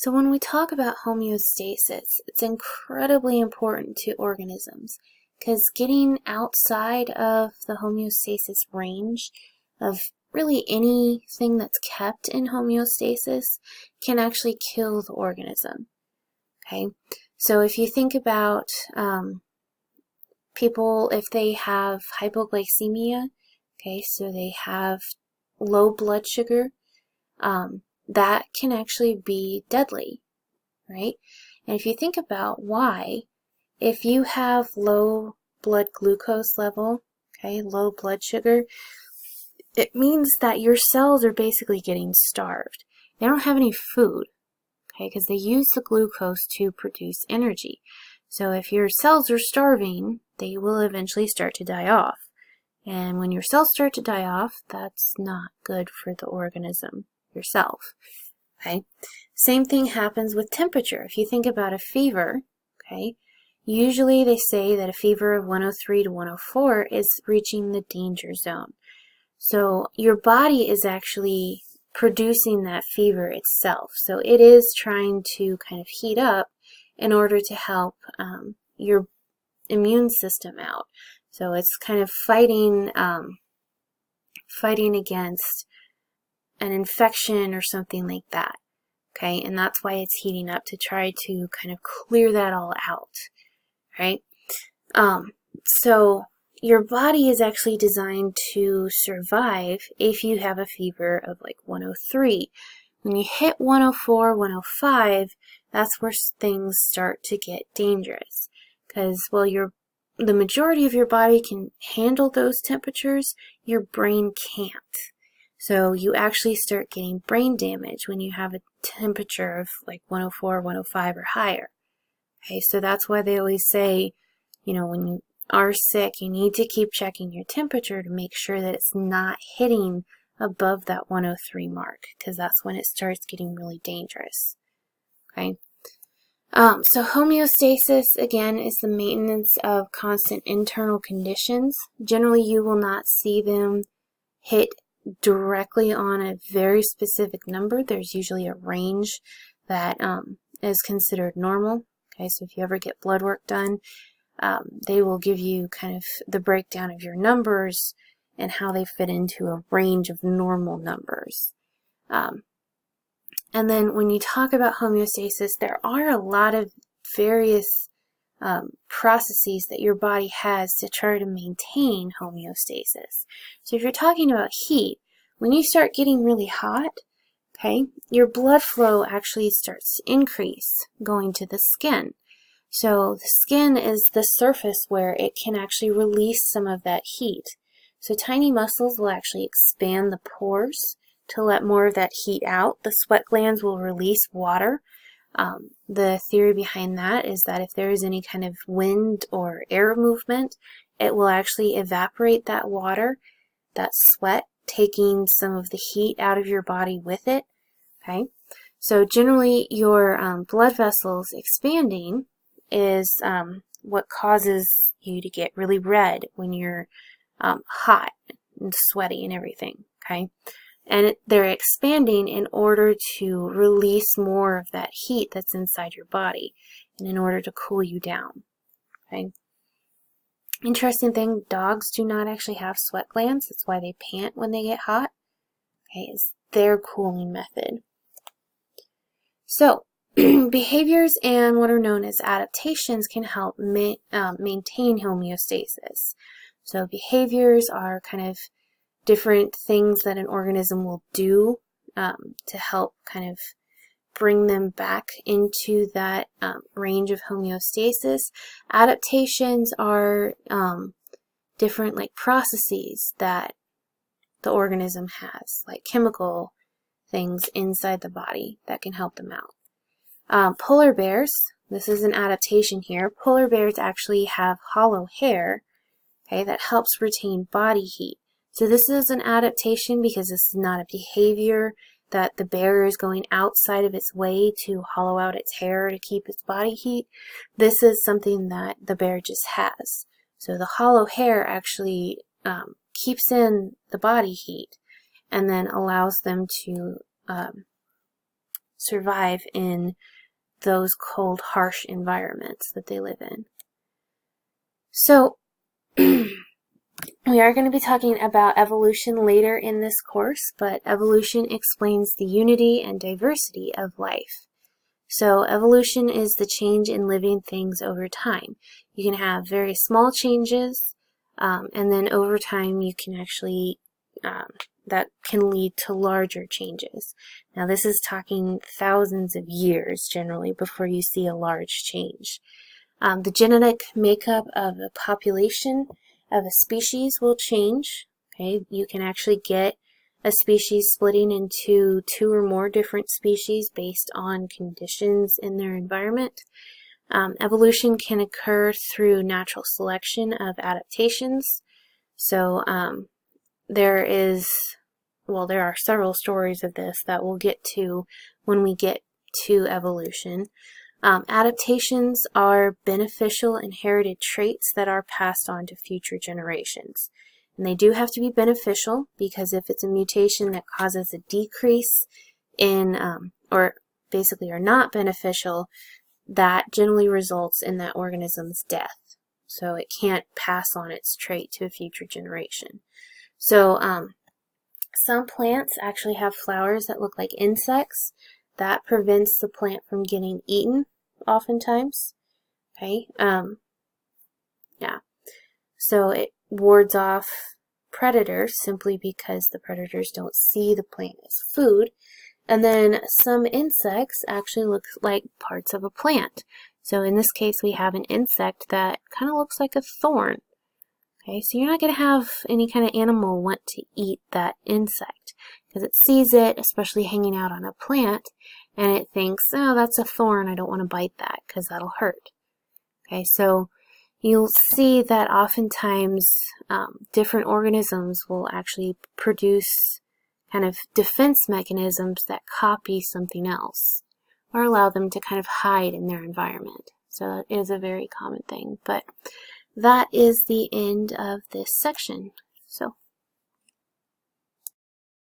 So when we talk about homeostasis, it's incredibly important to organisms because getting outside of the homeostasis range of really anything that's kept in homeostasis can actually kill the organism. Okay, so if you think about people, if they have hypoglycemia, okay, so they have low blood sugar, that can actually be deadly, right? And if you think about why, if you have low blood glucose level, okay, low blood sugar, it means that your cells are basically getting starved. They don't have any food, okay, because they use the glucose to produce energy. So if your cells are starving, they will eventually start to die off. And when your cells start to die off, that's not good for the organism yourself. Okay. Same thing happens with temperature. If you think about a fever, okay, usually they say that a fever of 103 to 104 is reaching the danger zone. So your body is actually producing that fever itself. So it is trying to kind of heat up in order to help your immune system out. So it's kind of fighting against an infection or something like that. Okay, and that's why it's heating up, to try to kind of clear that all out, right? So your body is actually designed to survive if you have a fever of like 103. When you hit 104, 105, that's where things start to get dangerous. Because while the majority of your body can handle those temperatures, your brain can't. So you actually start getting brain damage when you have a temperature of like 104, 105 or higher. Okay, so that's why they always say, when you are sick, you need to keep checking your temperature to make sure that it's not hitting above that 103 mark, because that's when it starts getting really dangerous. Okay. So homeostasis, again, is the maintenance of constant internal conditions. Generally, you will not see them hit directly on a very specific number. There's usually a range that is considered normal. Okay, so if you ever get blood work done, they will give you kind of the breakdown of your numbers and how they fit into a range of normal numbers. And then when you talk about homeostasis, there are a lot of various processes that your body has to try to maintain homeostasis. So if you're talking about heat, when you start getting really hot, okay, your blood flow actually starts to increase going to the skin. So the skin is the surface where it can actually release some of that heat. So tiny muscles will actually expand the pores to let more of that heat out. The sweat glands will release water. The theory behind that is that if there is any kind of wind or air movement, it will actually evaporate that water, that sweat, taking some of the heat out of your body with it. Okay, so generally your blood vessels expanding is what causes you to get really red when you're hot and sweaty and everything. Okay. And they're expanding in order to release more of that heat that's inside your body and in order to cool you down. Okay. Interesting thing, dogs do not actually have sweat glands. That's why they pant when they get hot. Okay, it's their cooling method. So, behaviors and what are known as adaptations can help maintain homeostasis. So behaviors are kind of different things that an organism will do to help kind of bring them back into that range of homeostasis. Adaptations are different like processes that the organism has, like chemical things inside the body that can help them out. Polar bears, this is an adaptation here. Polar bears actually have hollow hair, okay, that helps retain body heat. So this is an adaptation because this is not a behavior that the bear is going outside of its way to hollow out its hair to keep its body heat. This is something that the bear just has. So the hollow hair actually keeps in the body heat and then allows them to survive in those cold, harsh environments that they live in. So, we are going to be talking about evolution later in this course, but evolution explains the unity and diversity of life. So evolution is the change in living things over time. You can have very small changes, and then over time you can actually, that can lead to larger changes. Now this is talking thousands of years generally before you see a large change. The genetic makeup of a population of a species will change. Okay, you can actually get a species splitting into 2 or more different species based on conditions in their environment. Evolution can occur through natural selection of adaptations. So there are several stories of this that we'll get to when we get to evolution. Adaptations are beneficial inherited traits that are passed on to future generations. And they do have to be beneficial, because if it's a mutation that causes a decrease in, or basically are not beneficial, that generally results in that organism's death. So it can't pass on its trait to a future generation. So some plants actually have flowers that look like insects. That prevents the plant from getting eaten oftentimes. Okay, yeah. So it wards off predators simply because the predators don't see the plant as food. And then some insects actually look like parts of a plant. So in this case, we have an insect that kind of looks like a thorn. Okay, so you're not going to have any kind of animal want to eat that insect because it sees it, especially hanging out on a plant, and it thinks, oh, that's a thorn, I don't want to bite that because that'll hurt. Okay, so you'll see that oftentimes different organisms will actually produce kind of defense mechanisms that copy something else or allow them to kind of hide in their environment. So that is a very common thing. But that is the end of this section. So